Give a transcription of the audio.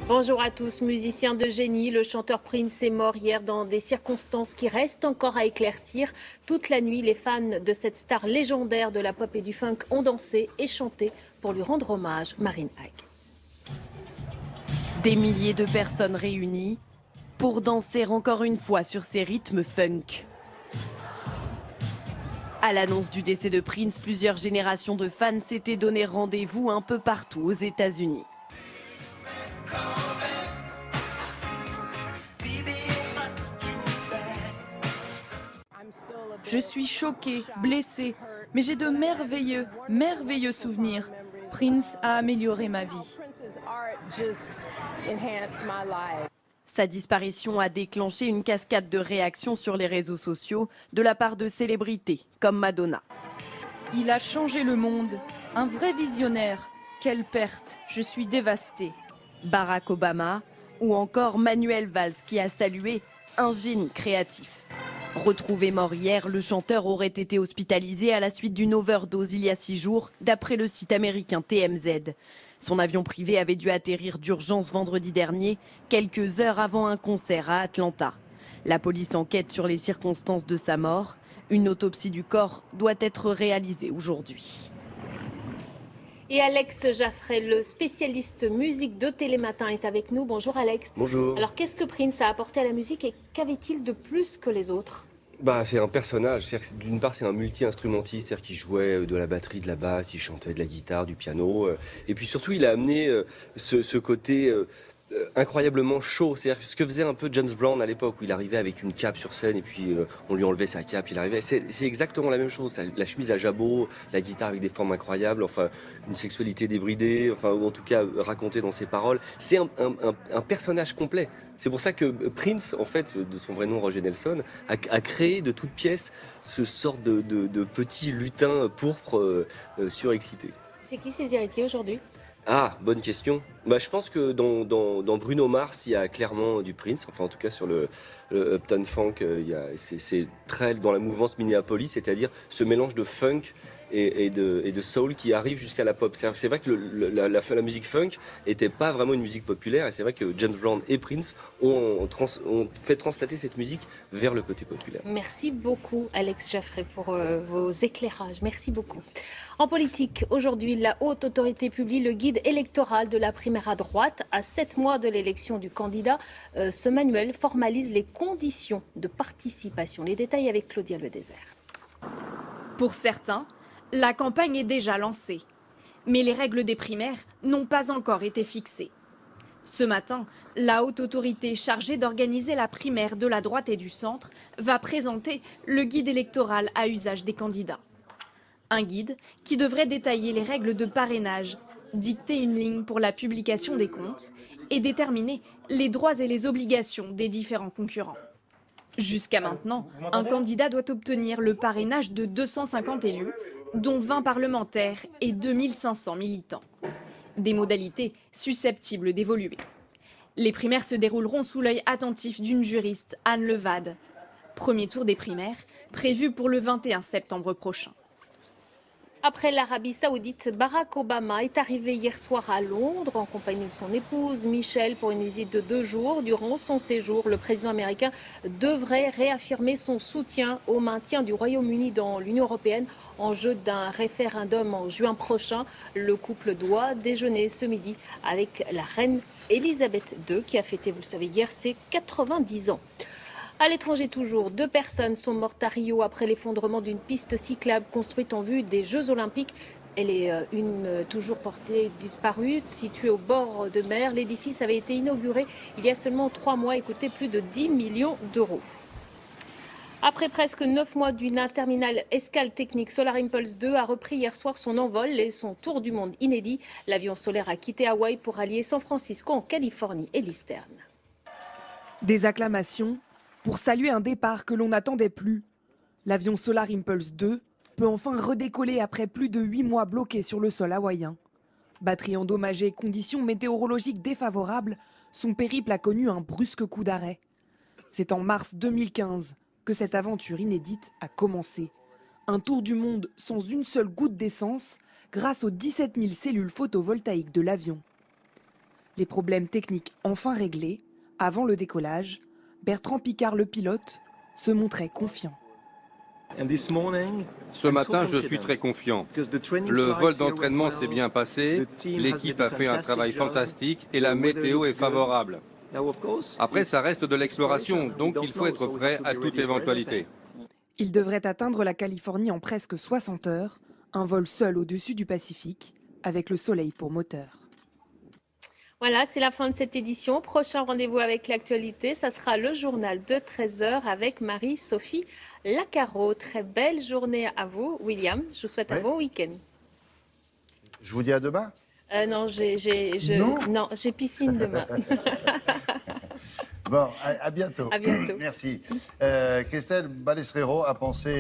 Bonjour à tous. Musicien de génie, le chanteur Prince est mort hier dans des circonstances qui restent encore à éclaircir. Toute la nuit, les fans de cette star légendaire de la pop et du funk ont dansé et chanté pour lui rendre hommage. Marine Hague. Des milliers de personnes réunies pour danser encore une fois sur ces rythmes funk. À l'annonce du décès de Prince, plusieurs générations de fans s'étaient donné rendez-vous un peu partout aux États-Unis. Je suis choquée, blessée, mais j'ai de merveilleux souvenirs. Prince a amélioré ma vie. Sa disparition a déclenché une cascade de réactions sur les réseaux sociaux de la part de célébrités comme Madonna. Il a changé le monde, un vrai visionnaire. Quelle perte, je suis dévastée. Barack Obama ou encore Manuel Valls qui a salué un génie créatif. Retrouvé mort hier, le chanteur aurait été hospitalisé à la suite d'une overdose il y a 6 jours, d'après le site américain TMZ. Son avion privé avait dû atterrir d'urgence vendredi dernier, quelques heures avant un concert à Atlanta. La police enquête sur les circonstances de sa mort. Une autopsie du corps doit être réalisée aujourd'hui. Et Alex Jaffray, le spécialiste musique de Télématin, est avec nous. Bonjour Alex. Bonjour. Alors qu'est-ce que Prince a apporté à la musique et qu'avait-il de plus que les autres ? C'est un personnage. D'une part, c'est un multi-instrumentiste, c'est-à-dire qu'il jouait de la batterie, de la basse, il chantait de la guitare, du piano. Et puis surtout, il a amené ce côté incroyablement chaud. C'est-à-dire ce que faisait un peu James Brown à l'époque, où il arrivait avec une cape sur scène et puis on lui enlevait sa cape, il arrivait. C'est exactement la même chose. La chemise à jabot, la guitare avec des formes incroyables, enfin une sexualité débridée, enfin ou en tout cas racontée dans ses paroles. C'est un personnage complet. C'est pour ça que Prince, en fait, de son vrai nom Roger Nelson, a créé de toutes pièces ce sort de petit lutin pourpre surexcité. C'est qui ses héritiers aujourd'hui ? Ah, bonne question. Je pense que dans Bruno Mars, il y a clairement du Prince. Enfin, en tout cas, sur le Uptown Funk, c'est très dans la mouvance Minneapolis, c'est-à-dire ce mélange de funk et de soul qui arrive jusqu'à la pop. C'est vrai que la musique funk n'était pas vraiment une musique populaire, et c'est vrai que James Brown et Prince ont fait translater cette musique vers le côté populaire. Merci beaucoup Alex Jaffray pour vos éclairages. Merci beaucoup. En politique, aujourd'hui, la haute autorité publie le guide électoral de la primaire à droite. À 7 mois de l'élection du candidat, ce manuel formalise les conditions de participation. Les détails avec Claudia Le Désert. Pour certains, la campagne est déjà lancée. Mais les règles des primaires n'ont pas encore été fixées. Ce matin, la haute autorité chargée d'organiser la primaire de la droite et du centre va présenter le guide électoral à usage des candidats. Un guide qui devrait détailler les règles de parrainage, dicter une ligne pour la publication des comptes et déterminer les droits et les obligations des différents concurrents. Jusqu'à maintenant, un candidat doit obtenir le parrainage de 250 élus, dont 20 parlementaires et 2500 militants. Des modalités susceptibles d'évoluer. Les primaires se dérouleront sous l'œil attentif d'une juriste, Anne Levade. Premier tour des primaires, prévu pour le 21 septembre prochain. Après l'Arabie Saoudite, Barack Obama est arrivé hier soir à Londres en compagnie de son épouse Michelle pour une visite de 2 jours. Durant son séjour, le président américain devrait réaffirmer son soutien au maintien du Royaume-Uni dans l'Union européenne en jeu d'un référendum en juin prochain. Le couple doit déjeuner ce midi avec la reine Elisabeth II qui a fêté, vous le savez, hier ses 90 ans. À l'étranger toujours, 2 personnes sont mortes à Rio après l'effondrement d'une piste cyclable construite en vue des Jeux Olympiques. Elle est toujours portée disparue, située au bord de mer. L'édifice avait été inauguré il y a seulement 3 mois et coûtait plus de 10 millions d'euros. Après presque 9 mois d'une interminable escale technique, Solar Impulse 2 a repris hier soir son envol et son tour du monde inédit. L'avion solaire a quitté Hawaï pour allier San Francisco en Californie et l'Eastern. Des acclamations pour saluer un départ que l'on n'attendait plus. L'avion Solar Impulse 2 peut enfin redécoller après plus de 8 mois bloqué sur le sol hawaïen. Batterie endommagée, conditions météorologiques défavorables, son périple a connu un brusque coup d'arrêt. C'est en mars 2015 que cette aventure inédite a commencé. Un tour du monde sans une seule goutte d'essence grâce aux 17 000 cellules photovoltaïques de l'avion. Les problèmes techniques enfin réglés, avant le décollage, Bertrand Piccard, le pilote, se montrait confiant. Ce matin, je suis très confiant. Le vol d'entraînement s'est bien passé, l'équipe a fait un travail fantastique et la météo est favorable. Après, ça reste de l'exploration, donc il faut être prêt à toute éventualité. Il devrait atteindre la Californie en presque 60 heures, un vol seul au-dessus du Pacifique, avec le soleil pour moteur. Voilà, c'est la fin de cette édition. Prochain rendez-vous avec l'actualité, ça sera le journal de 13h avec Marie-Sophie Lacaro. Très belle journée à vous, William. Je vous souhaite un bon week-end. Je vous dis à demain. Non, j'ai piscine demain. Bon, à bientôt. À bientôt. Merci. Christelle Balesrero a pensé...